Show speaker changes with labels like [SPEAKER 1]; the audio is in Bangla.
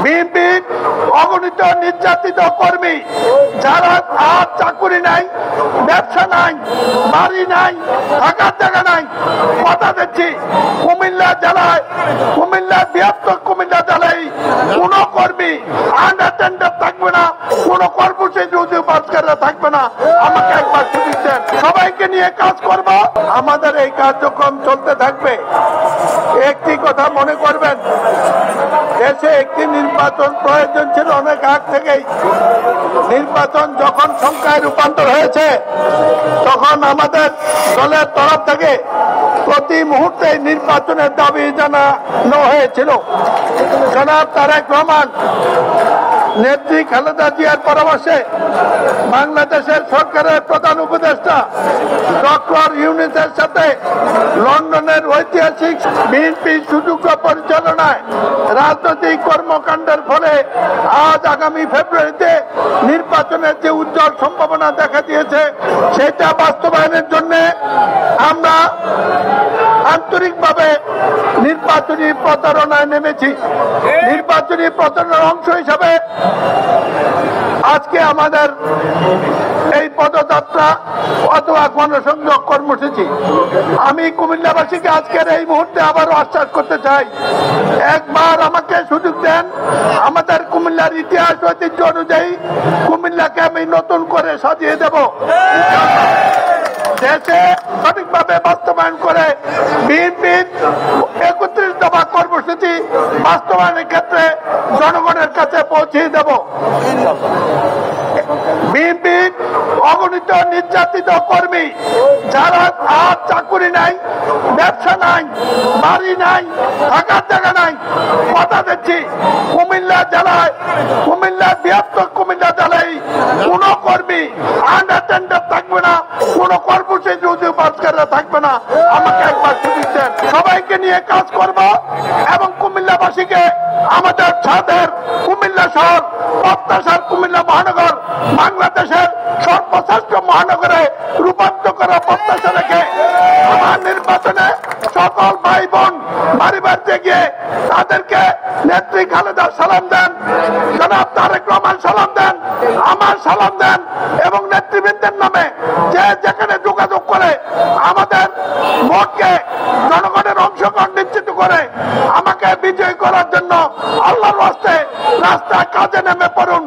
[SPEAKER 1] বিএনপি অগণিত নির্যাতিত কর্মী যারা আর চাকুরি নাই, ব্যবসা নাই, বাড়ি নাই, থাকার জায়গা নাই, কথা দিচ্ছি কুমিল্লা জেলায়, কুমিল্লা বৃহত্তর কুমিল্লা জেলায় কোন কর্মী আনঅ্যাটেন্ডেড থাকবে না, কোন কর্মসূচি বাসকাররা থাকবে না। আমাকে একবার সুযোগ দেন, সবাইকে নিয়ে কাজ করব। আমাদের এই কার্যক্রম চলতে থাকবে। একটি কথা মনে করবেন, দেশে একটি নির্বাচন প্রয়োজন ছিল অনেক আগ থেকেই। নির্বাচন যখন সংখ্যায় রূপান্তর হয়েছে তখন আমাদের দলের তরফ থেকে প্রতি মুহূর্তে নির্বাচনের দাবি জানানো হয়েছিল। জনাব তারেক রহমান নেত্রী খালেদা জিয়ার পরামর্শে বাংলাদেশের সরকারের প্রধান উপদেষ্টা ডক্টর ইউনূসের সাথে লন্ডনের ঐতিহাসিক বিএনপি সুযোগ্য পরিচালনায় রাজনৈতিক কর্মকাণ্ডের ফলে আজ আগামী ফেব্রুয়ারিতে নির্বাচনের যে উজ্জ্বল সম্ভাবনা দেখা দিয়েছে সেটা বাস্তবায়নের জন্য আমরা আন্তরিকভাবে নির্বাচনী প্রচারণায় নেমেছি। নির্বাচনী প্রচারণার অংশ হিসাবে আজকে আমাদের এই পদযাত্রা অথবা গণসংযোগ কর্মসূচি। আমি কুমিল্লাবাসীকে আজকের এই মুহূর্তে আবারও আশ্বাস করতে চাই, একবার আমাকে সুযোগ দেন, আমাদের কুমিল্লার ইতিহাস ঐতিহ্য অনুযায়ী কুমিল্লাকে আমি নতুন করে সাজিয়ে দেব। দেশে সঠিকভাবে বাস্তবায়ন করে বিএনপির ৩১ দফা কর্মসূচি বাস্তবায়নের ক্ষেত্রে জনগণের কাছে পৌঁছে দেব। বিএনপি অগণিত নির্যাতিত কর্মী যারা আর চাকুরি নাই, ব্যবসা নাই, বাড়ি নাই, থাকার জায়গা নাই, কথা দিচ্ছি কুমিল্লা জেলায়, কুমিল্লা বৃহত্তর কুমিল্লা জেলায় কোন কর্মী আনঅ্যাটেন্ডেড থাকবে না, কোন কর্মসূচি বাসকাররা থাকবে না। আমাকে একবার সুযোগ দেন, সবাইকে নিয়ে কাজ করব এবং কুমিল্লাবাসীকে আমাদের ছাদের কুমিল্লা শহর, প্রত্যাশার কুমিল্লা মহানগর বাংলাদেশের সর্বশ্রেষ্ঠ মহানগরে রূপান্তর করা প্রত্যাশা রেখে আমার নির্বাচনে সকল ভাই বোন বাড়ি বাড়িতে গিয়ে তাদেরকে নেত্রী খালেদা সালাম দেন, জনাব তারেক রহমান সালাম দেন, আমার সালাম দেন এবং নেতৃবৃন্দের নামে যে যেখানে যোগাযোগ করে আমাদের ভোটকে জনগণের অংশগ্রহণ নিশ্চিত করে আমাকে বিজয়ী করার জন্য আল্লাহর রাস্তায় কাজে নেমে পড়ুন।